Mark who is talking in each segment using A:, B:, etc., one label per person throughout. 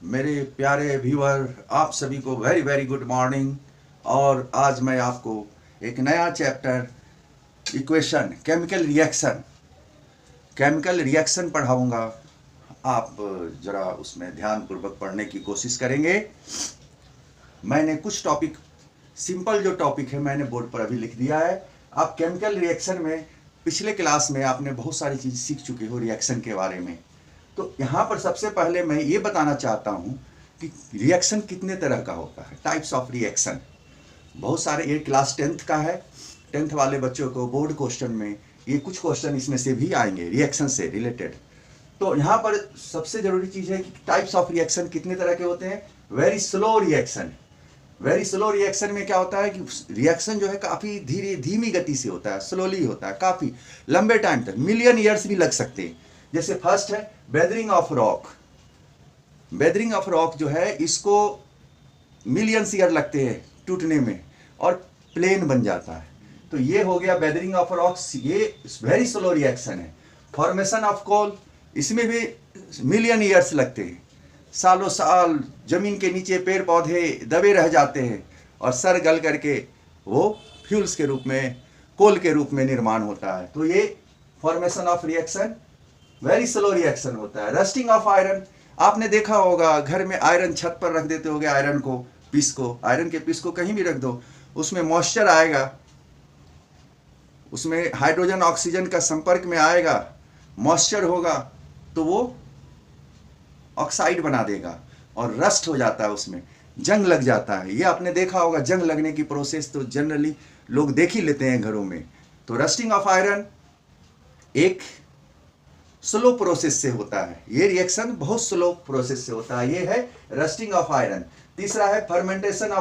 A: मेरे प्यारे व्यूअर, आप सभी को वेरी वेरी गुड मॉर्निंग। और आज मैं आपको एक नया चैप्टर इक्वेशन केमिकल रिएक्शन पढ़ाऊंगा। आप ज़रा उसमें ध्यानपूर्वक पढ़ने की कोशिश करेंगे। मैंने कुछ टॉपिक, सिंपल जो टॉपिक है मैंने बोर्ड पर अभी लिख दिया है। आप केमिकल रिएक्शन में पिछले क्लास में आपने बहुत सारी चीज़ सीख चुके हो रिएक्शन के बारे में। तो यहाँ पर सबसे पहले मैं ये बताना चाहता हूँ कि रिएक्शन कितने तरह का होता है, टाइप्स ऑफ रिएक्शन। बहुत सारे, ये क्लास 10th का है। 10th वाले बच्चों को बोर्ड क्वेश्चन में ये कुछ क्वेश्चन इसमें से भी आएंगे रिएक्शन से रिलेटेड। तो यहाँ पर सबसे जरूरी चीज़ है कि टाइप्स ऑफ रिएक्शन कितने तरह के होते हैं। वेरी स्लो रिएक्शन में क्या होता है कि रिएक्शन जो है काफ़ी धीमी गति से होता है, स्लोली होता है, काफ़ी लंबे टाइम तक, मिलियन ईयर्स भी लग सकते हैं। जैसे फर्स्ट है वेदरिंग ऑफ रॉक जो है इसको मिलियंस ईयर लगते हैं टूटने में और प्लेन बन जाता है। तो ये हो गया वेदरिंग ऑफ रॉक्स, ये वेरी स्लो रिएक्शन है। फॉर्मेशन ऑफ कोल, इसमें भी मिलियन ईयर्स लगते हैं, सालों साल जमीन के नीचे पेड़ पौधे दबे रह जाते हैं और सर गल करके वो फ्यूल्स के रूप में, कोल के रूप में निर्माण होता है। तो ये formation of reaction very slow reaction होता है। रस्टिंग ऑफ आयरन, आपने देखा होगा घर में आयरन छत पर रख देते होगे, आयरन के पीस को कहीं भी रख दो, उसमें मॉइस्चर आएगा, उसमें हाइड्रोजन ऑक्सीजन का संपर्क में आएगा, मॉइस्चर होगा तो वो ऑक्साइड बना देगा और रस्ट हो जाता है, उसमें जंग लग जाता है। ये आपने देखा होगा, जंग लगने की प्रोसेस तो जनरली लोग देख ही लेते हैं घरों में। तो रस्टिंग ऑफ आयरन एक स्लो प्रोसेस से होता है, ये रिएक्शन बहुत स्लो प्रोसेस से होता है, ये है रस्टिंग ऑफ आयरन। तीसरा है फर्मेंटेशन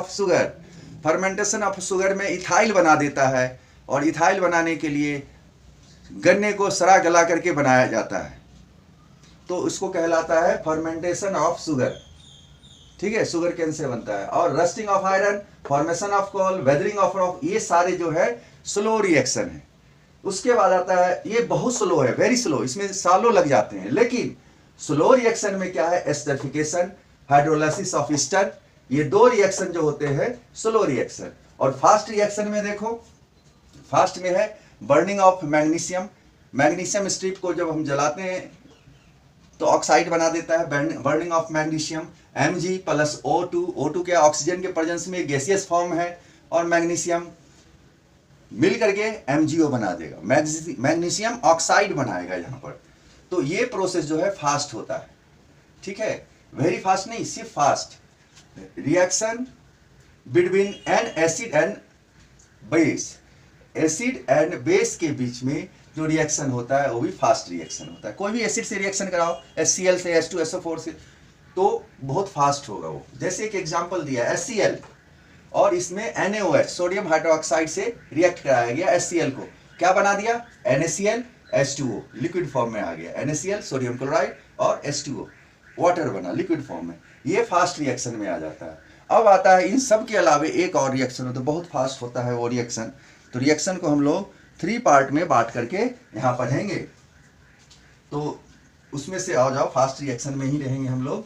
A: ऑफ शुगर में इथाइल बना देता है और इथाइल बनाने के लिए गन्ने को सड़ा गला करके बनाया जाता है, तो इसको कहलाता है फर्मेंटेशन ऑफ शुगर। ठीक है, शुगर केन से बनता है। और rusting of iron, formation of coal, weathering of rock, ये सारे जो है स्लो रिएक्शन है। उसके बाद आता है, ये बहुत स्लो है, वेरी स्लो, इसमें सालों लग जाते हैं। लेकिन स्लो रिएक्शन में क्या है, एस्टरिफिकेशन, हाइड्रोलाइसिस ऑफ ईस्टर, ये दो रिएक्शन जो होते हैं स्लो रिएक्शन। और फास्ट रिएक्शन में देखो, फास्ट में है बर्निंग ऑफ मैग्नीशियम स्ट्रिप को जब हम जलाते हैं तो ऑक्साइड बना देता है, burning of magnesium. Mg plus O2 के ऑक्सीजन के प्रेजेंस में गैसियस फॉर्म है और मैग्नीशियम मिल करके MgO बना देगा, मैग्नीशियम ऑक्साइड बनाएगा यहाँ पर। तो ये प्रोसेस जो है फास्ट होता है। ठीक है, वेरी फास्ट नहीं, सिर्फ fast. Reaction between N acid and base के बीच में जो रिएक्शन होता है वो भी फास्ट रिएक्शन होता है। कोई भी एसिड से रिएक्शन कराओ, HCl से, H2SO4 से, तो बहुत फास्ट होगा वो। जैसे एक एग्जांपल दिया HCl और इसमें NaOH, सोडियम हाइड्रोक्साइड से रिएक्ट कराया गया, HCl को क्या बना दिया, NaCl H2O, लिक्विड फॉर्म में आ गया, NaCl सोडियम क्लोराइड और H2O वाटर बना लिक्विड फॉर्म में। ये फास्ट रिएक्शन में आ जाता है। अब आता है इन सब के अलावे एक और रिएक्शन होता है, बहुत फास्ट होता है वो रिएक्शन। तो रिएक्शन को हम लोग 3 पार्ट में बांट करके यहाँ पढ़ेंगे, तो उसमें से आ जाओ, फास्ट रिएक्शन में ही रहेंगे हम लोग।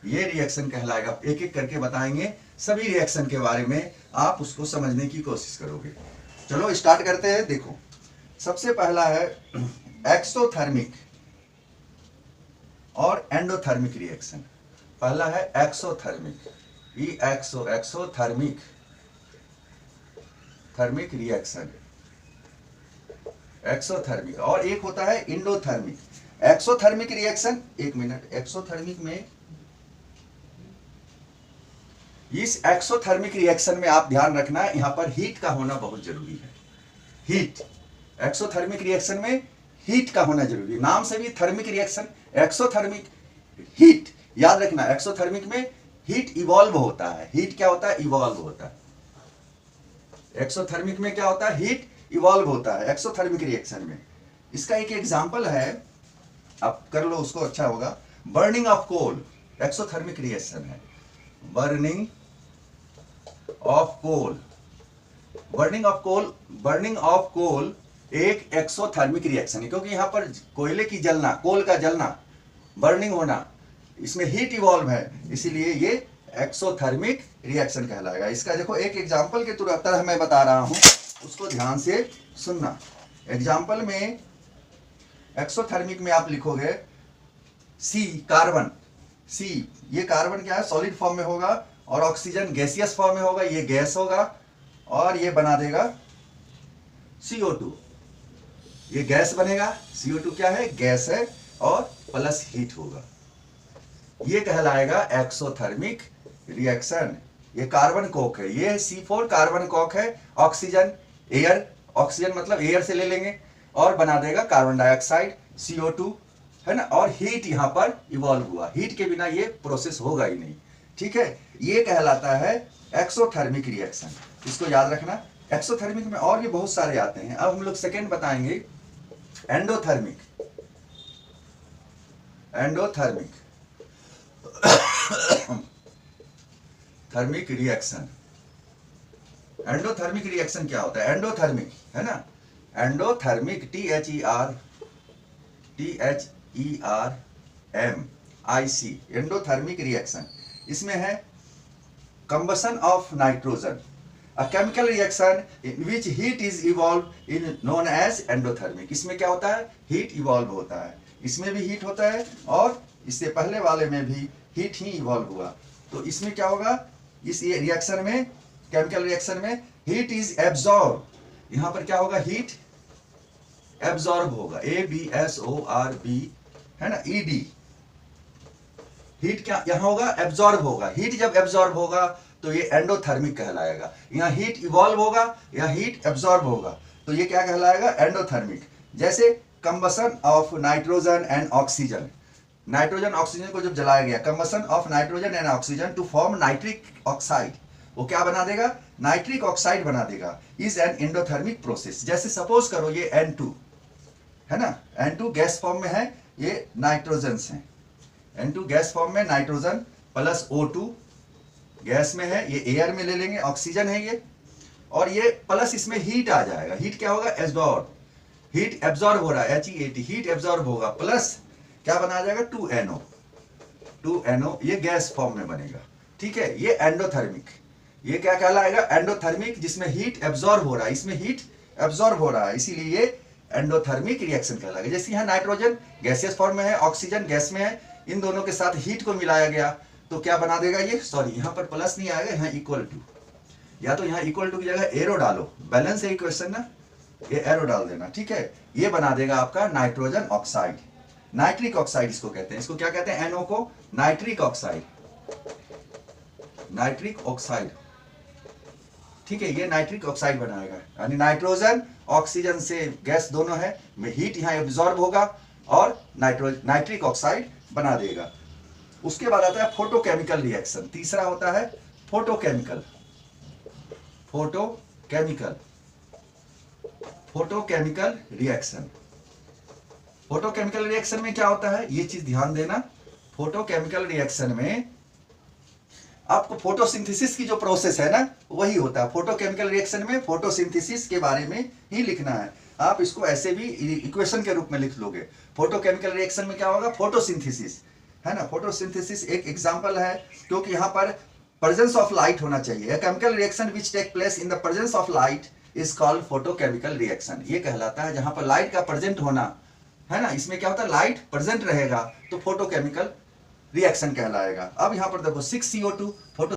A: ये रिएक्शन कहलाएगा, एक एक करके बताएंगे सभी रिएक्शन के बारे में, आप उसको समझने की कोशिश करोगे। चलो स्टार्ट करते हैं। देखो, सबसे पहला है एक्सोथर्मिक और एंडोथर्मिक रिएक्शन। पहला है एक्सोथर्मिक, थर्मिक रिएक्शन, एक्सोथर्मिक। और एक होता है इंडोथर्मिक। एक्सोथर्मिक रिएक्शन, एक मिनट, एक्सोथर्मिक में, इस एक्सोथर्मिक रिएक्शन में आप ध्यान रखना, यहां पर हीट का होना बहुत जरूरी है। हीट, एक्सोथर्मिक रिएक्शन में हीट का होना जरूरी है। नाम से भी थर्मिक रिएक्शन, एक्सोथर्मिक, हीट याद रखना। एक्सोथर्मिक में हीट इवॉल्व होता है। हीट क्या होता है, इवॉल्व होता है। एक्सोथर्मिक में क्या होता है, हीट इवॉल्व होता है एक्सोथर्मिक रिएक्शन में। इसका एक एग्जांपल है, आप कर लो उसको, अच्छा होगा। Burning of coal exothermic reaction है। बर्निंग ऑफ कोल एक एक्सोथर्मिक रिएक्शन है, क्योंकि यहां पर कोयले की जलना, कोल का जलना, बर्निंग होना, इसमें हीट इवॉल्व है, इसीलिए ये एक्सोथर्मिक रिएक्शन कहलाएगा। इसका देखो एक एग्जाम्पल के तरह मैं बता रहा हूँ, उसको ध्यान से सुनना। एग्जाम्पल में एक्सोथर्मिक में आप लिखोगे सी, कार्बन, सी, ये कार्बन क्या है, सॉलिड फॉर्म में होगा, और ऑक्सीजन गैसियस फॉर्म में होगा, ये गैस होगा, और ये बना देगा CO2, ये गैस बनेगा। CO2 क्या है, गैस है, और प्लस हीट होगा, ये कहलाएगा एक्सोथर्मिक रिएक्शन। ये कार्बन कोक है, ये C4 कार्बन कोक है, ऑक्सीजन एयर, ऑक्सीजन मतलब एयर से ले लेंगे, और बना देगा कार्बन डाइऑक्साइड CO2, है ना। और हीट यहां पर इवॉल्व हुआ, हीट के बिना ये प्रोसेस होगा ही नहीं, ठीक है। ये कहलाता है एक्सोथर्मिक रिएक्शन, इसको याद रखना। एक्सोथर्मिक में और भी बहुत सारे आते हैं। अब हम लोग सेकेंड बताएंगे endothermic. Endothermic thermic reaction. Endothermic reaction क्या होता है, एंडोथर्मिक, है ना, एंडोथर्मिक THERMIC, एंडोथर्मिक रिएक्शन, इसमें है combustion of nitrogen, a chemical reaction in which heat is evolve in known as endothermic. इसमें क्या होता है, हीट इवॉल्व होता है, इसमें भी हीट होता है, और इससे पहले वाले में भी हीट ही इवॉल्व हुआ। तो इसमें क्या होगा, इस रिएक्शन में, केमिकल रिएक्शन में हीट इज एब्जॉर्ब, यहां पर क्या होगा, हीट एब्जॉर्ब होगा, ABSORB, है ना, ED, हीट क्या यहां होगा, एब्जॉर्ब होगा। हीट जब एब्जॉर्ब होगा तो ये एंडोथर्मिक कहलाएगा। यहाँ हीट इवॉल्व होगा या हीट एब्जॉर्ब होगा, तो ये क्या कहलाएगा, एंडोथर्मिक। जैसे combustion of nitrogen and oxygen, nitrogen oxygen को जब जलाया गया, combustion of nitrogen and oxygen to form nitric oxide, वो क्या बना देगा, नाइट्रिक ऑक्साइड बना देगा, इज एन एंडोथर्मिक प्रोसेस। जैसे सपोज करो ये N2 है ना, N2 गैस फॉर्म में है, ये नाइट्रोजन है, N2 गैस फॉर्म में नाइट्रोजन प्लस O2 गैस में है, ये एयर में ले लेंगे, ऑक्सीजन है ये, और ये प्लस इसमें हीट आ जाएगा। हीट क्या होगा, एब्जॉर्ब, हीट एब्जॉर्ब हो रहा है, HEAT, हीट एब्जॉर्ब होगा, प्लस क्या बना जाएगा, 2NO, ये गैस फॉर्म में बनेगा, ठीक है। ये एंडोथर्मिक, ये क्या कहलाएगा, एंडोथर्मिक, जिसमें हीट एब्जॉर्ब हो रहा है, इसमें हीट एब्जॉर्ब हो रहा है, इसीलिए ये एंडोथर्मिक रिएक्शन कहलाएगा। जैसे यहाँ नाइट्रोजन गैसियस फॉर्म में है, ऑक्सीजन गैस में है, इन दोनों के साथ हीट को मिलाया गया, तो क्या बना देगा ये, सॉरी यहाँ पर प्लस नहीं आएगा, यहाँ इक्वल टू, या तो यहाँ इक्वल टू की जगह एरो डालो, बैलेंस है इक्वेशन ना, ये एरो डाल देना, ठीक है। ये बना देगा आपका नाइट्रोजन ऑक्साइड, नाइट्रिक ऑक्साइड इसको कहते हैं। इसको क्या कहते हैं, NO को नाइट्रिक ऑक्साइड, नाइट्रिक ऑक्साइड, ठीक है। ये नाइट्रिक ऑक्साइड बनाएगा, यानी नाइट्रोजन ऑक्सीजन से गैस दोनों है, में हीट यहाँ एब्जॉर्ब होगा और नाइट्रिक ऑक्साइड बना देगा। उसके बाद आता है फोटोकेमिकल रिएक्शन, तीसरा होता है photochemical, photochemical reaction. Photochemical reaction में क्या होता है, ये चीज ध्यान देना। फोटोकेमिकल रिएक्शन में आपको फोटोसिंथेसिस की जो प्रोसेस है ना, वही होता है। फोटोकेमिकल रिएक्शन में फोटोसिंथेसिस के बारे में ही लिखना है, आप इसको ऐसे भी इक्वेशन के रूप में लिख लोगे। फोटोकेमिकल रिएक्शन में क्या होगा, फोटोसिंथेसिस, है ना। फोटोसिंथेसिस एक एग्जांपल है, क्योंकि यहाँ पर प्रेजेंस ऑफ लाइट होना चाहिए। A chemical reaction which take place in the presence of light is called photochemical reaction। ये कहलाता है जहां पर लाइट का प्रेजेंट होना, है ना, इसमें क्या होता है, लाइट प्रेजेंट रहेगा तो फोटोकेमिकल रिएक्शन कहलाएगा। अब यहाँ पर देखो 6CO2 फोटो